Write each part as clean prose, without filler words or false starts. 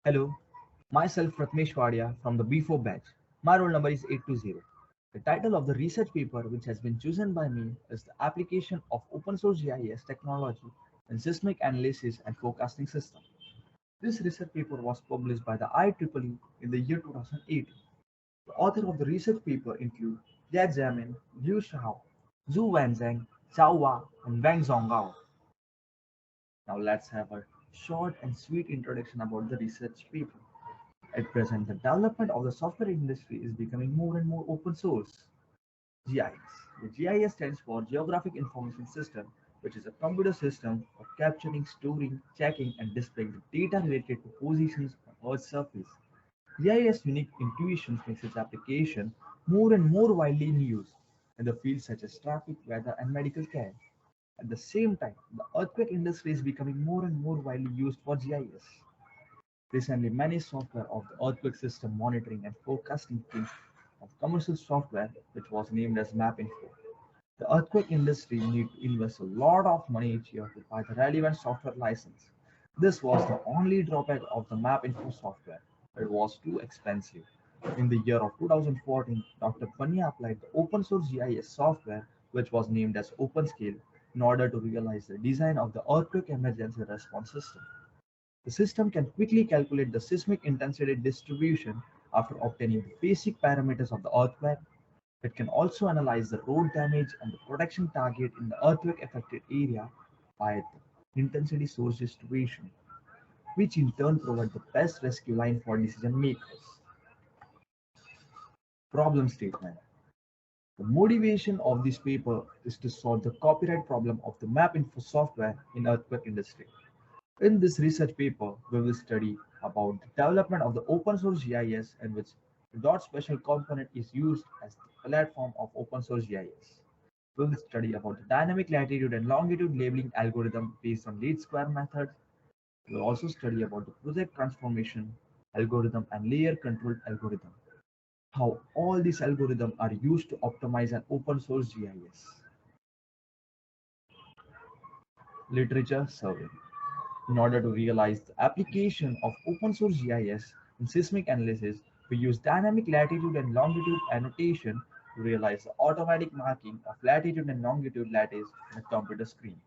Hello, myself Prathmesh from the B4 batch. My roll number is 820. The title of the research paper which has been chosen by me is the application of open source GIS technology in seismic analysis and forecasting system. This research paper was published by the IEEE in the year 2018. The author of the research paper include Jia Jiamin, Liu Shao, Zhu Wanzhang, Zhao Hua, and Wang Zonggao. Now let's have a short and sweet introduction about the research paper. At present, the development of the software industry is becoming more and more open source. GIS. The GIS stands for Geographic Information System, which is a computer system for capturing, storing, checking, and displaying the data related to positions on Earth's surface. GIS unique intuitions makes its application more and more widely in use in the fields such as traffic, weather, and medical care. At the same time, the earthquake industry is becoming more and more widely used for GIS. Recently, many software of the earthquake system monitoring and forecasting team of commercial software, which was named as MapInfo. The earthquake industry need to invest a lot of money each year to buy the relevant software license. This was the only drawback of the MapInfo software. It was too expensive. In the year of 2014, Dr. Panya applied the open source GIS software, which was named as OpenScale, in order to realize the design of the earthquake emergency response system. The system can quickly calculate the seismic intensity distribution after obtaining the basic parameters of the earthquake. It can also analyze the road damage and the protection target in the earthquake affected area by the intensity source distribution, which in turn provide the best rescue line for decision makers. Problem statement. The motivation of this paper is to solve the copyright problem of the map info software in earthquake industry. In this research paper, we will study about the development of the open source GIS in which the dot special component is used as the platform of open source GIS. We will study about the dynamic latitude and longitude labeling algorithm based on least square method. We will also study about the project transformation algorithm and layer control algorithm. How all these algorithms are used to optimize an open source GIS. Literature survey. In order to realize the application of open source GIS in seismic analysis, we use dynamic latitude and longitude annotation to realize the automatic marking of latitude and longitude lattice in a computer screen.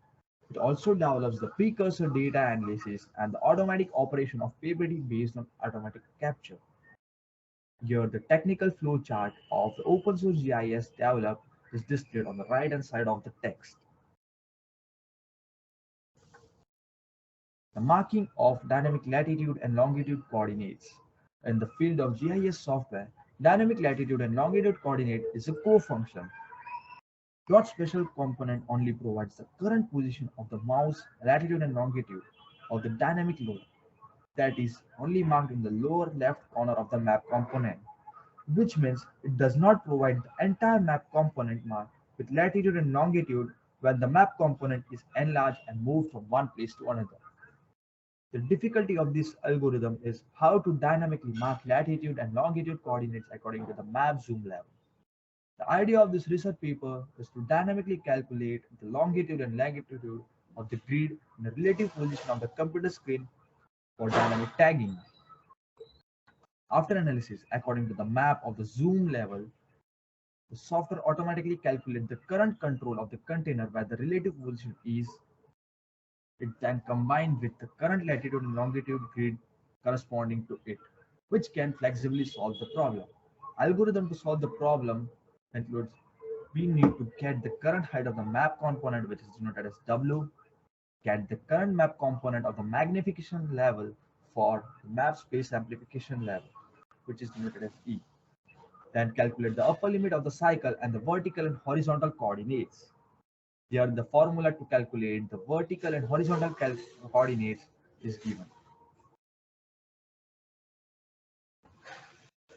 It also develops the precursor data analysis and the automatic operation of papery based on automatic capture. Here, the technical flow chart of the open source GIS developed is displayed on the right hand side of the text. The marking of dynamic latitude and longitude coordinates. In the field of GIS software, dynamic latitude and longitude coordinate is a core function. Dot special component only provides the current position of the mouse latitude and longitude of the dynamic load, that is only marked in the lower left corner of the map component, which means it does not provide the entire map component mark with latitude and longitude when the map component is enlarged and moved from one place to another. The difficulty of this algorithm is how to dynamically mark latitude and longitude coordinates according to the map zoom level. The idea of this research paper is to dynamically calculate the longitude and latitude of the grid in the relative position of the computer screen for dynamic tagging. After analysis, according to the map of the zoom level, the software automatically calculates the current control of the container where the relative position is. It then combined with the current latitude and longitude grid corresponding to it, which can flexibly solve the problem. Algorithm to solve the problem includes we need to get the current height of the map component, which is denoted as W, get the current map component of the magnification level for the map space amplification level, which is denoted as E. Then calculate the upper limit of the cycle and the vertical and horizontal coordinates. Here the formula to calculate the vertical and horizontal coordinates is given.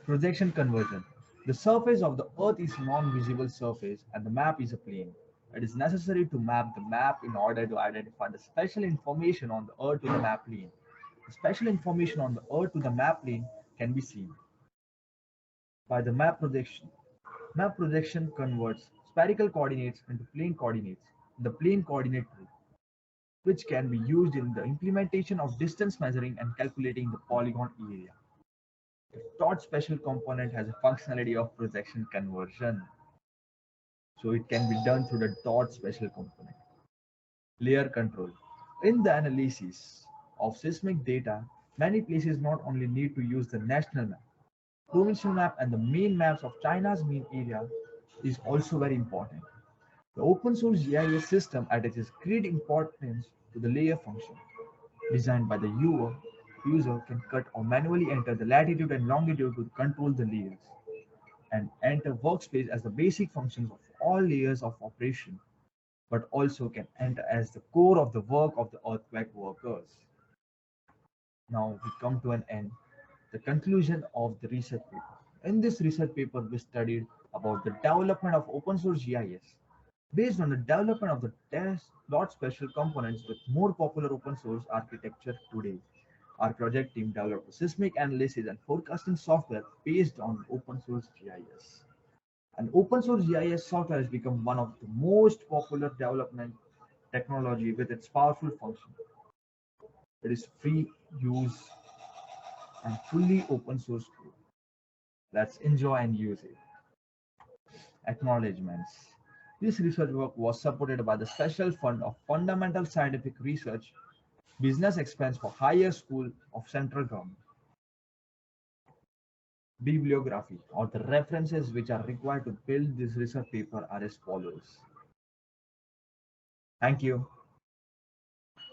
Projection conversion. The surface of the earth is a non-visible surface and the map is a plane. It is necessary to map the map in order to identify the special information on the earth to the map plane. The special information on the earth to the map plane can be seen by the map projection. Map projection converts spherical coordinates into plane coordinates in the plane coordinate tree. which can be used in the implementation of distance measuring and calculating the polygon area. The dot special component has a functionality of projection conversion, so it can be done through the dot special component. Layer control. In the analysis of seismic data, many places not only need to use the national map, provincial map and the main maps of China's main area is also very important. The open source GIS system attaches great importance to the layer function. Designed by the user can cut or manually enter the latitude and longitude to control the layers and enter workspace as the basic functions of all layers of operation, but also can enter as the core of the work of the earthquake workers. Now we come to an end, the conclusion of the research paper. In this research paper, we studied about the development of open source GIS. Based on the development of the dot special components with more popular open source architecture today, our project team developed a seismic analysis and forecasting software based on open source GIS. And open source GIS software has become one of the most popular development technology with its powerful function. It is free use and fully open source code. Let's enjoy and use it. Acknowledgements. This research work was supported by the Special Fund of Fundamental Scientific Research, Business Expense for Higher School of Central Government. Bibliography or the references which are required to build this research paper are as follows. Thank you.